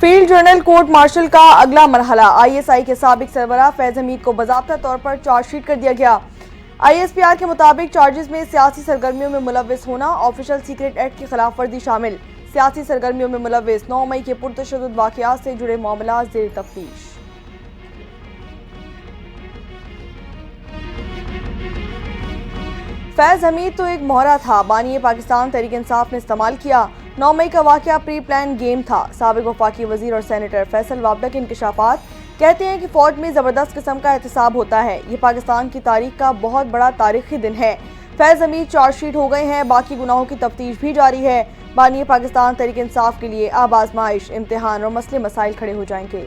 Field general court martial کا اگلا مرحلہ آئی ایس آئی کے سابق سربراہ فیض حمید کو باضابطہ طور پر چارج شیٹ کر دیا گیا۔ آئی ایس پی آر کے مطابق چارجز میں سیاسی سرگرمیوں میں ملوث ہونا، آفیشل سیکریٹ ایکٹ کی خلاف ورزی شامل۔ سیاسی سرگرمیوں میں ملوث 9 مئی کے پرتشدد واقعات سے جڑے معاملات زیر تفتیش۔ فیض حمید تو ایک مہرہ تھا، بانی پاکستان تحریک انصاف نے استعمال کیا۔ 9 مئی کا واقعہ پری پلان گیم تھا۔ سابق وفاقی وزیر اور سینیٹر فیصل وابڈہ کے انکشافات کہتے ہیں کہ فوج میں زبردست قسم کا احتساب ہوتا ہے۔ یہ پاکستان کی تاریخ کا بہت بڑا تاریخی دن ہے۔ فیض حمید چارج شیٹ ہو گئے ہیں، باقی گناہوں کی تفتیش بھی جاری ہے۔ بانی پاکستان تحریک انصاف کے لیے اب آزمائش، امتحان اور مسئلے مسائل کھڑے ہو جائیں گے۔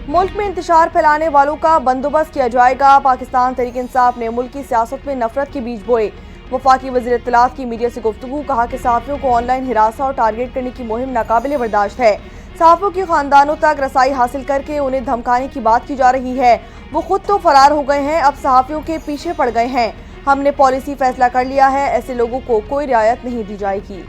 ملک میں انتشار پھیلانے والوں کا بندوبست کیا جائے گا۔ پاکستان تحریک انصاف نے ملک کی سیاست میں نفرت کے بیج بوئے۔ وفاقی وزیر اطلاعات کی میڈیا سے گفتگو، کہا کہ صحافیوں کو آن لائن ہراساں اور ٹارگیٹ کرنے کی مہم ناقابل برداشت ہے۔ صحافیوں کے خاندانوں تک رسائی حاصل کر کے انہیں دھمکانے کی بات کی جا رہی ہے۔ وہ خود تو فرار ہو گئے ہیں، اب صحافیوں کے پیچھے پڑ گئے ہیں۔ ہم نے پالیسی فیصلہ کر لیا ہے، ایسے لوگوں کو کوئی رعایت نہیں دی جائے گی۔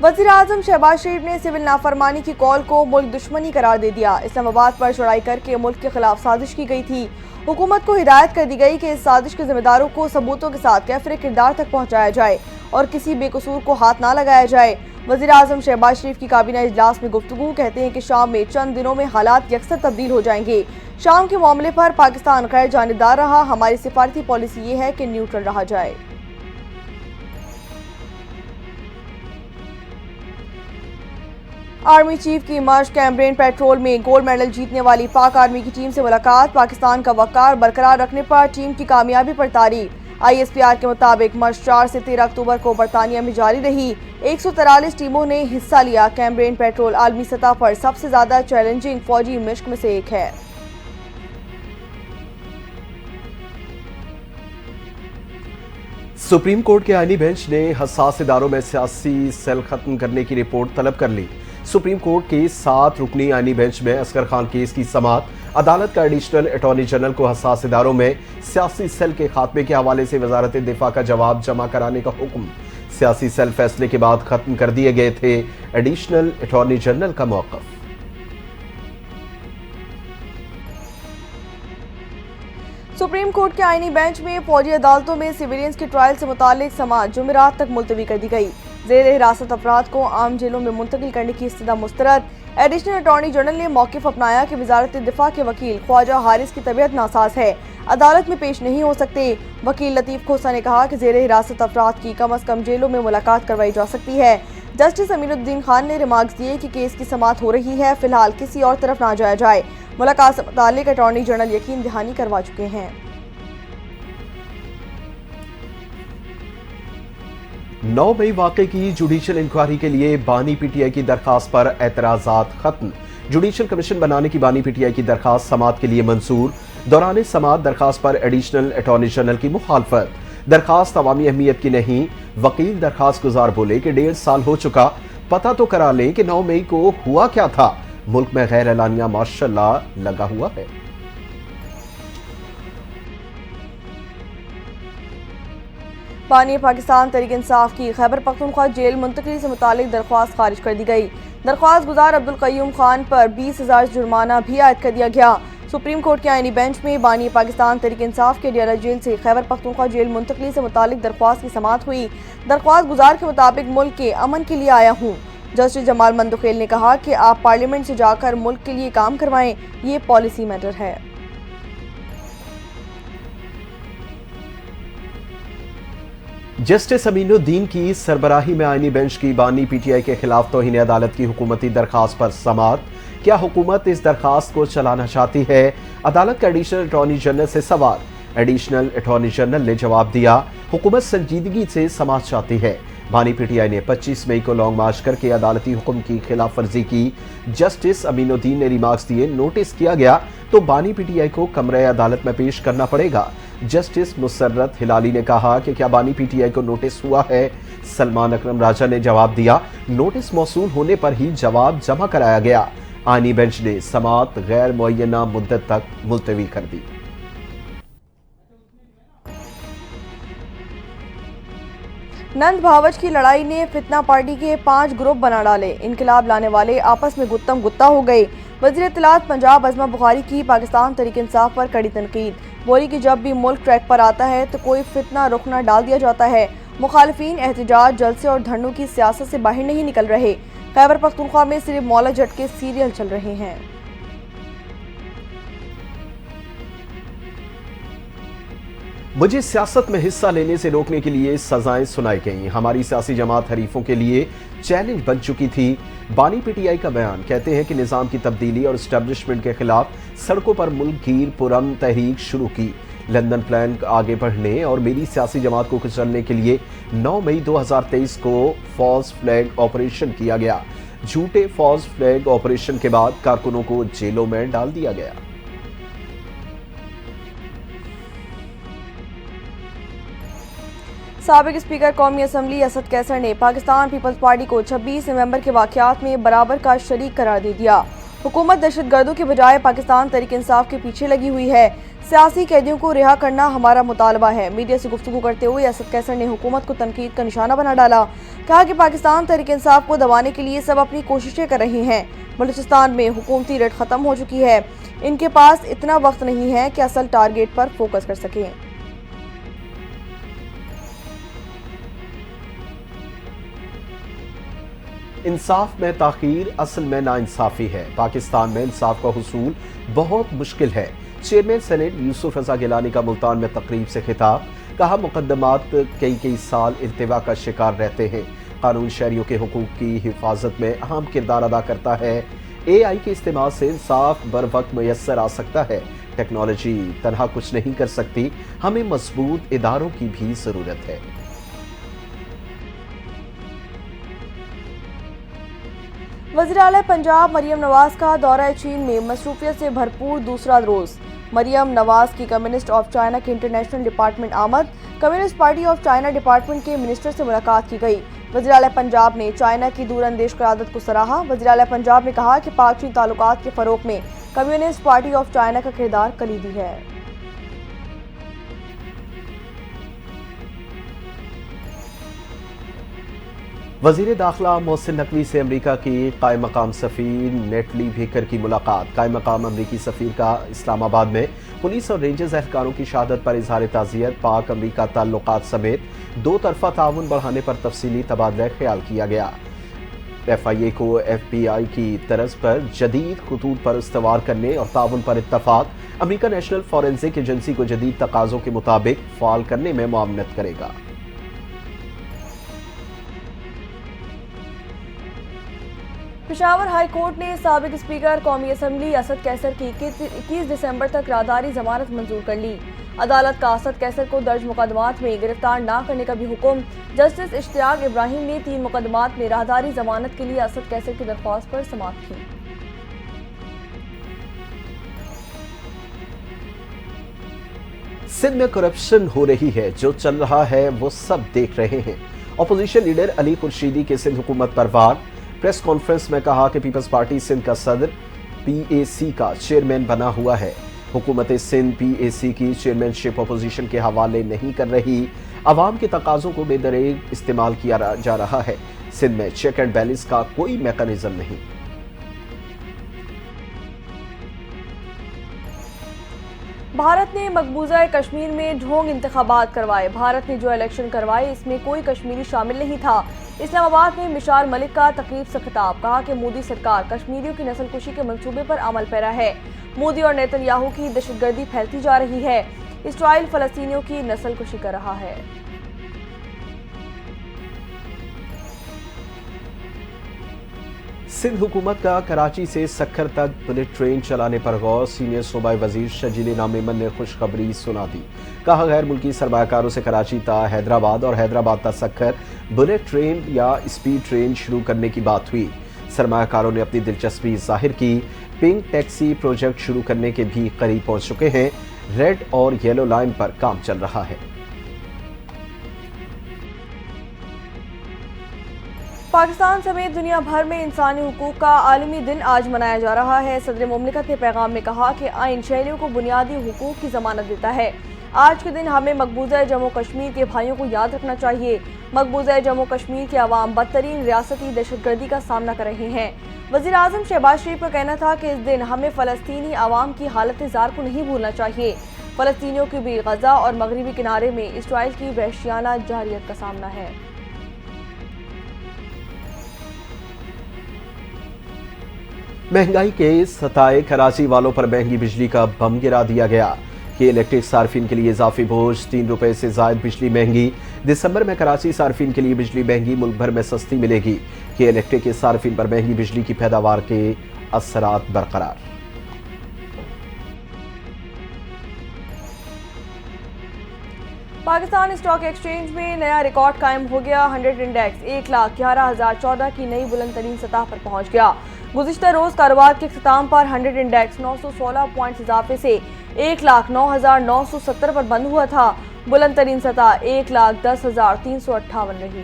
وزیر اعظم شہباز شریف نے سول نافرمانی کی کال کو ملک دشمنی قرار دے دیا۔ اسلام آباد پر چڑھائی کر کے ملک کے خلاف سازش کی گئی تھی۔ حکومت کو ہدایت کر دی گئی کہ اس سازش کے ذمہ داروں کو ثبوتوں کے ساتھ کیفر کردار تک پہنچایا جائے اور کسی بے قصور کو ہاتھ نہ لگایا جائے۔ وزیر اعظم شہباز شریف کی کابینہ اجلاس میں گفتگو، کہتے ہیں کہ شام میں چند دنوں میں حالات یکسر تبدیل ہو جائیں گے۔ شام کے معاملے پر پاکستان غیر جانبدار رہا، ہماری سفارتی پالیسی یہ ہے کہ نیوٹرل رہا جائے۔ آرمی چیف کی مشق کیمبرین پیٹرول میں گولڈ میڈل جیتنے والی پاک آرمی کی ٹیم سے ملاقات، پاکستان کا وقار برقرار رکھنے پر ٹیم کی کامیابی پر تعریف۔ آئی ایس پی آر کے مطابق مشق 4 سے 13 اکتوبر کو برطانیہ میں جاری رہی۔ 143 ٹیموں نے حصہ لیا۔ کیمبرین پیٹرول عالمی سطح پر سب سے زیادہ چیلنجنگ فوجی مشق میں سے ایک ہے۔ سپریم کورٹ کے آئینی بینچ نے حساس اداروں میں سیاسی سیل ختم کرنے کی رپورٹ طلب کر لی۔ سپریم کورٹ کے 7 رکنی آئینی بینچ میں اصغر خان کیس کی سماعت، عدالت کا ایڈیشنل اٹارنی جنرل کو حساس اداروں میں سیاسی سیل کے خاتمے کے حوالے سے وزارت دفاع کا جواب جمع کرانے کا حکم۔ سیاسی سیل فیصلے کے بعد ختم کر دیے گئے تھے، ایڈیشنل اٹارنی جنرل کا موقف۔ سپریم کورٹ کے آئینی بینچ میں فوجی عدالتوں میں سیویلینز کی ٹرائل سے متعلق سماعت جمعرات تک ملتوی کر دی گئی۔ زیر حراست افراد کو عام جیلوں میں منتقل کرنے کی استدعا مسترد۔ ایڈیشنل اٹارنی جنرل نے موقف اپنایا کہ وزارت دفاع کے وکیل خواجہ حارث کی طبیعت ناساز ہے، عدالت میں پیش نہیں ہو سکتے۔ وکیل لطیف کھوسہ نے کہا کہ زیر حراست افراد کی کم از کم جیلوں میں ملاقات کروائی جا سکتی ہے۔ جسٹس امین الدین خان نے ریمارکس دیے کہ کیس کی سماعت ہو رہی ہے، فی الحال کسی اور طرف نہ جایا جائے۔ ملاقات سے متعلق اٹارنی جنرل یقین دہانی کروا چکے ہیں۔ 9 مئی واقعے کی جوڈیشل انکوائری کے لیے بانی پی ٹی آئی کی درخواست پر اعتراضات ختم۔ جوڈیشل کمیشن بنانے کی بانی پی ٹی آئی کی درخواست سماعت کے لیے منظور۔ دوران سماعت درخواست پر ایڈیشنل اٹارنی جنرل کی مخالفت۔ درخواست عوامی اہمیت کی نہیں، وکیل درخواست گزار بولے کہ 1.5 سال ہو چکا، پتہ تو کرا لیں کہ 9 مئی کو ہوا کیا تھا۔ ملک میں غیر اعلانیہ مارشل لا لگا ہوا ہے۔ بانی پاکستان تحریک انصاف کی خیبر پختونخوا جیل منتقلی سے متعلق درخواست خارج کر دی گئی۔ درخواست گزار عبدالقیوم خان پر 20,000 جرمانہ بھی عائد کر دیا گیا۔ سپریم کورٹ کے آئینی بینچ میں بانی پاکستان تحریک انصاف کے ڈیرہ جیل سے خیبر پختونخوا جیل منتقلی سے متعلق درخواست کی سماعت ہوئی۔ درخواست گزار کے مطابق ملک کے امن کے لیے آیا ہوں۔ جسٹس جمال مندوخیل نے کہا کہ آپ پارلیمنٹ سے جا کر ملک کے لیے کام کروائیں، یہ پالیسی میٹر ہے۔ جسٹس امین الدین کی سربراہی میں آئینی بینچ کی بانی پی ٹی آئی کے خلاف توہین عدالت کی حکومتی درخواست پر سماعت۔ کیا حکومت اس درخواست کو چلانا چاہتی ہے؟ عدالت کا ایڈیشنل اٹارنی جنرل سے سوال۔ ایڈیشنل اٹارنی جنرل نے جواب دیا، حکومت سنجیدگی سے سماعت چاہتی ہے۔ بانی پی ٹی آئی نے 25 مئی کو لانگ مارچ کر کے عدالتی حکم کی خلاف ورزی کی۔ جسٹس امین الدین نے ریمارکس دیے، نوٹس کیا گیا تو بانی پی ٹی آئی کو کمرہ عدالت میں پیش کرنا پڑے گا۔ جسٹس مسرت ہلالی نے کہا کہ کیا بانی پی ٹی آئی کو نوٹس ہوا ہے؟ سلمان اکرم راجہ نے جواب دیا، نوٹس موصول ہونے پر ہی جواب جمع کرایا گیا۔ آئینی بینچ نے سماعت غیر معینہ مدت تک ملتوی کر دی۔ نند بھاوج کی لڑائی نے فتنہ پارٹی کے 5 گروپ بنا ڈالے، انقلاب لانے والے آپس میں گتم گتا ہو گئے۔ وزیر اطلاعات پنجاب عظمہ بخاری کی پاکستان تحریک انصاف پر کڑی تنقید، بولی کہ جب بھی ملک ٹریک پر آتا ہے تو کوئی فتنہ رخنہ ڈال دیا جاتا ہے۔ مخالفین احتجاج، جلسے اور دھرنوں کی سیاست سے باہر نہیں نکل رہے۔ خیبر پختونخوا میں صرف مولا جٹ کے سیریل چل رہے ہیں۔ مجھے سیاست میں حصہ لینے سے روکنے کے لیے سزائیں سنائی گئیں۔ ہماری سیاسی جماعت حریفوں کے لیے چیلنج بن چکی تھی۔ بانی پی ٹی آئی کا بیان، کہتے ہیں کہ نظام کی تبدیلی اور اسٹیبلشمنٹ کے خلاف سڑکوں پر ملک گیر پرامن تحریک شروع کی۔ لندن پلان آگے بڑھنے اور میری سیاسی جماعت کو کچلنے کے لیے 9 مئی 2023 کو فالس فلیگ آپریشن کیا گیا۔ جھوٹے فالس فلیگ آپریشن کے بعد کارکنوں کو جیلوں میں ڈال دیا گیا۔ سابق اسپیکر قومی اسمبلی اسد کیسر نے پاکستان پیپلز پارٹی کو 26 نومبر کے واقعات میں برابر کا شریک قرار دے دیا۔ حکومت دہشت گردوں کے بجائے پاکستان تحریک انصاف کے پیچھے لگی ہوئی ہے۔ سیاسی قیدیوں کو رہا کرنا ہمارا مطالبہ ہے۔ میڈیا سے گفتگو کرتے ہوئے اسد کیسر نے حکومت کو تنقید کا نشانہ بنا ڈالا۔ کہا کہ پاکستان تحریک انصاف کو دبانے کے لیے سب اپنی کوششیں کر رہے ہیں۔ بلوچستان میں حکومتی ریٹ ختم ہو چکی ہے۔ ان کے پاس اتنا وقت نہیں ہے کہ اصل ٹارگیٹ پر فوکس کر سکیں۔ انصاف میں تاخیر اصل میں ناانصافی ہے۔ پاکستان میں انصاف کا حصول بہت مشکل ہے۔ چیئرمین سینیٹ یوسف رضا گیلانی کا ملتان میں تقریب سے خطاب، کہا مقدمات کئی سال التوا کا شکار رہتے ہیں۔ قانون شہریوں کے حقوق کی حفاظت میں اہم کردار ادا کرتا ہے۔ اے آئی کے استعمال سے انصاف بر وقت میسر آ سکتا ہے۔ ٹیکنالوجی تنہا کچھ نہیں کر سکتی، ہمیں مضبوط اداروں کی بھی ضرورت ہے۔ وزیراعلی پنجاب مریم نواز کا دورہ چین میں مصروفیت سے بھرپور دوسرا روز۔ مریم نواز کی کمیونسٹ آف چائنا کے انٹرنیشنل ڈپارٹمنٹ آمد، communist party of China department کے منسٹر سے ملاقات کی گئی۔ وزیراعلی پنجاب نے چائنا کی دور اندیش قیادت کو سراہا۔ وزیراعلی پنجاب نے کہا کہ پاک چین تعلقات کے فروغ میں کمیونسٹ پارٹی آف چائنا کا کردار کلیدی ہے۔ وزیر داخلہ محسن نقوی سے امریکہ کی قائم مقام سفیر نیٹلی بھیکر کی ملاقات۔ قائم مقام امریکی سفیر کا اسلام آباد میں پولیس اور رینجرز اہلکاروں کی شہادت پر اظہار تعزیت، پاک امریکہ تعلقات سمیت دو طرفہ تعاون بڑھانے پر تفصیلی تبادلہ خیال کیا گیا۔ ایف آئی اے کو ایف بی آئی کی طرز پر جدید خطوط پر استوار کرنے اور تعاون پر اتفاق، امریکہ نیشنل فورینزک ایجنسی کو جدید تقاضوں کے مطابق فعال کرنے میں معاونت کرے گا۔ پشاور ہائی کورٹ نے سابق اسپیکر قومی اسمبلی اسد کیسر کی 21 دسمبر تک راہداری ضمانت منظور کر لی۔ عدالت کا اسد کیسر کو درج مقدمات میں گرفتار نہ کرنے کا بھی حکم۔ جسٹس اشتیاق ابراہیم نے 3 مقدمات میں راہداری ضمانت کے لیے اسد کیسر کی درخواست پر سماعت کی۔ سندھ میں کرپشن ہو رہی ہے، جو چل رہا ہے وہ سب دیکھ رہے ہیں۔ اپوزیشن لیڈر علی خورشیدی کے سندھ حکومت پر وار۔ پریس کانفرنس میں کہا کہ پیپلز پارٹی سندھ کا صدر پی اے سی کا چیئرمین بنا ہوا ہے۔ حکومت سندھ پی اے سی کی چیئرمین شپ اپوزیشن کے حوالے نہیں کر رہی۔ عوام کے تقاضوں کو بے دریغ استعمال کیا جا رہا ہے۔ سندھ میں چیک اینڈ بیلنس کا کوئی میکانزم نہیں۔ بھارت نے مقبوضہ کشمیر میں ڈھونگ انتخابات کروائے۔ بھارت نے جو الیکشن کروائے اس میں کوئی کشمیری شامل نہیں تھا۔ اسلام آباد میں مشال ملک کا تقریب سے خطاب، کہا کہ مودی سرکار کشمیریوں کی نسل کشی کے منصوبے پر عمل پیرا ہے۔ مودی اور نیتن یاہو کی دہشت گردی پھیلتی جا رہی ہے۔ اسرائیل فلسطینیوں کی نسل کشی کر رہا ہے۔ سندھ حکومت کا کراچی سے سکھر تک بلٹ ٹرین چلانے پر غور، سینئر صوبائی وزیر شجیل نامیمن نے خوشخبری سنا دی۔ کہا غیر ملکی سرمایہ کاروں سے کراچی تا حیدرآباد اور حیدرآباد تا سکھر بلٹ ٹرین یا اسپیڈ ٹرین شروع کرنے کی بات ہوئی۔ سرمایہ کاروں نے اپنی دلچسپی ظاہر کی۔ پنک ٹیکسی پروجیکٹ شروع کرنے کے بھی قریب پہنچ چکے ہیں۔ ریڈ اور یلو لائن پر کام چل رہا ہے۔ پاکستان سمیت دنیا بھر میں انسانی حقوق کا عالمی دن آج منایا جا رہا ہے۔ صدر مملکت نے پیغام میں کہا کہ آئین شہریوں کو بنیادی حقوق کی ضمانت دیتا ہے۔ آج کے دن ہمیں مقبوضہ جموں کشمیر کے بھائیوں کو یاد رکھنا چاہیے۔ مقبوضہ جموں کشمیر کے عوام بدترین ریاستی دہشت گردی کا سامنا کر رہے ہیں۔ وزیر اعظم شہباز شریف کا کہنا تھا کہ اس دن ہمیں فلسطینی عوام کی حالت زار کو نہیں بھولنا چاہیے۔ فلسطینیوں کی بھی غزہ اور مغربی کنارے میں اسرائیل کی وحشیانہ جارحیت کا سامنا ہے۔ مہنگائی کے ستائے کراچی والوں پر مہنگی بجلی کا بم گرا دیا گیا کہ الیکٹرک صارفین کے لیے اضافی بوجھ، 3 روپے سے زائد بجلی مہنگی۔ دسمبر میں کراچی صارفین کے لیے بجلی مہنگی، ملک بھر میں سستی ملے گی کہ الیکٹرک کے صارفین پر مہنگی بجلی کی پیداوار کے اثرات برقرار۔ پاکستان اسٹاک ایکسچینج میں نیا ریکارڈ قائم ہو گیا۔ 100 انڈیکس 1,11,014 کی نئی بلند ترین سطح پر پہنچ گیا۔ گزشتہ روز کاروبار کے اختتام پر 100 انڈیکس 916 پوائنٹس اضافے سے 1,09,970 پر بند ہوا تھا۔ بلند ترین سطح 1,10,358 رہی۔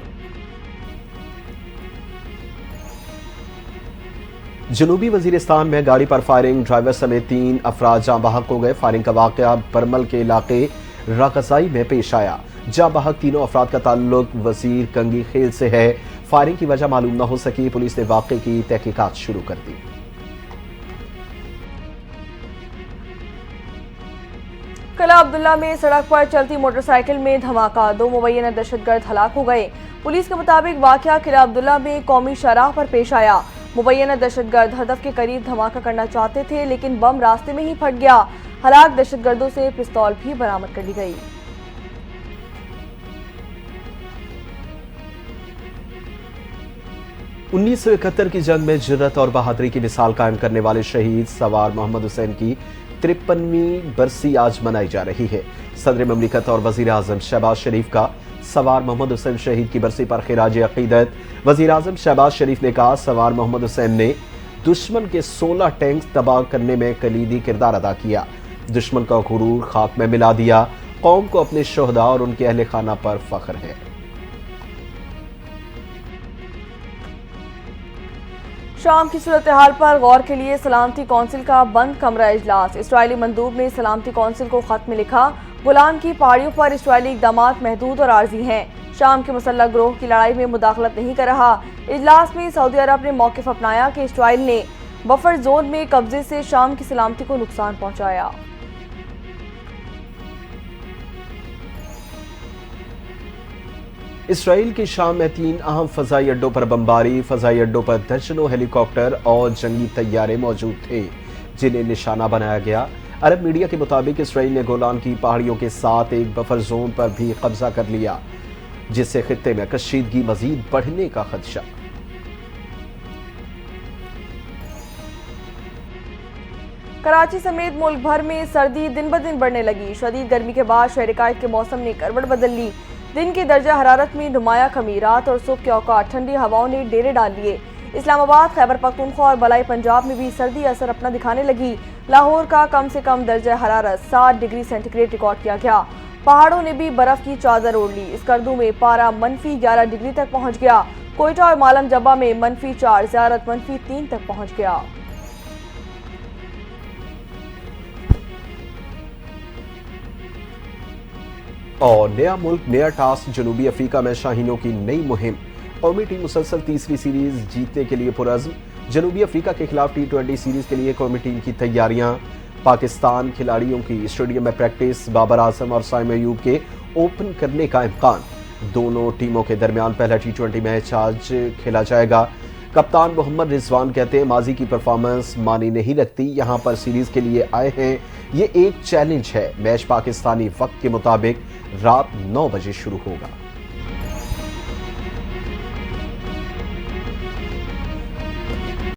جنوبی وزیرستان میں گاڑی پر فائرنگ، ڈرائیور سمیت 3 افراد جاں بحق ہو گئے۔ فائرنگ کا واقعہ برمل کے علاقے راغزائی میں پیش آیا۔ جاں بحق تینوں افراد کا تعلق وزیر کنگی خیل سے ہے۔ فائرنگ کی وجہ معلوم نہ ہو سکی۔ پولیس نے واقعے کی تحقیقات شروع کر دی۔ قلعہ عبداللہ میں سڑک پر چلتی موٹر سائیکل میں دھماکہ، 2 مبینہ دہشت گرد ہلاک ہو گئے۔ پولیس کے مطابق واقعہ قلعہ عبداللہ میں قومی شاہراہ پر پیش آیا۔ مبینہ دہشت گرد ہدف کے قریب دھماکہ کرنا چاہتے تھے لیکن بم راستے میں ہی پھٹ گیا۔ ہلاک دہشت گردوں سے پستول بھی برآمد کر لی گئی۔ 1971 کی جنگ میں جرت اور بہادری کی مثال قائم کرنے والے شہید سوار محمد حسین کی 53ویں برسی آج منائی جا رہی ہے۔ صدر مملکت اور وزیر اعظم شہباز شریف کا سوار محمد حسین شہید کی برسی پر خراج عقیدت۔ وزیر اعظم شہباز شریف نے کہا، سوار محمد حسین نے دشمن کے 16 ٹینکس تباہ کرنے میں کلیدی کردار ادا کیا۔ دشمن کا غرور خاک میں ملا دیا۔ قوم کو اپنے شہداء اور ان کے اہل خانہ پر فخر ہے۔ شام کی صورتحال پر غور کے لیے سلامتی کونسل کا بند کمرہ اجلاس۔ اسرائیلی مندوب نے سلامتی کونسل کو خط میں لکھا، گولان کی پہاڑیوں پر اسرائیلی اقدامات محدود اور عارضی ہیں۔ شام کے مسلح گروہ کی لڑائی میں مداخلت نہیں کر رہا۔ اجلاس میں سعودی عرب نے موقف اپنایا کہ اسرائیل نے بفر زون میں قبضے سے شام کی سلامتی کو نقصان پہنچایا۔ اسرائیل کی شام میں 3 اہم فضائی اڈوں پر بمباری۔ فضائی اڈوں پر درجنوں ہیلی کاپٹر اور جنگی طیارے موجود تھے جنہیں نشانہ بنایا گیا۔ عرب میڈیا کے مطابق اسرائیل نے گولان کی پہاڑیوں کے ساتھ ایک بفر زون پر بھی قبضہ کر لیا، جس سے خطے میں کشیدگی مزید بڑھنے کا خدشہ۔ کراچی سمیت ملک بھر میں سردی دن بدن بڑھنے لگی۔ شدید گرمی کے بعد شہر قائد کے موسم نے کروٹ بدل لی۔ دن کی درجہ حرارت میں نمایاں کمی، رات اور صبح کے اوقات ٹھنڈی ہواؤں نے ڈیرے ڈال لیے۔ اسلام آباد، خیبر پختونخوا اور بالائی پنجاب میں بھی سردی اثر اپنا دکھانے لگی۔ لاہور کا کم سے کم درجہ حرارت 7 ڈگری سینٹی گریڈ ریکارڈ کیا گیا۔ پہاڑوں نے بھی برف کی چادر اوڑھ لی۔ اسکردو میں پارہ -11 ڈگری تک پہنچ گیا۔ کوئٹہ اور مالم جبہ میں -4، زیارت -3 تک پہنچ گیا۔ اور نیا ملک نیا ٹاسک، جنوبی افریقہ میں شاہینوں کی نئی مہم۔ قومی ٹیم مسلسل تیسری سیریز جیتنے کے لیے پرعزم۔ جنوبی افریقہ کے خلاف T20 سیریز کے لیے قومی ٹیم کی تیاریاں۔ پاکستان کھلاڑیوں کی اسٹیڈیم میں پریکٹس۔ بابر اعظم اور سائم ایوب کے اوپن کرنے کا امکان۔ دونوں ٹیموں کے درمیان پہلا T20 میچ آج کھیلا جائے گا۔ کپتان محمد رضوان کہتے ہیں، ماضی کی پرفارمنس معنی نہیں رکھتی، یہاں پر سیریز کے لیے آئے ہیں، یہ ایک چیلنج ہے۔ میچ پاکستانی وقت کے مطابق رات 9 بجے شروع ہوگا۔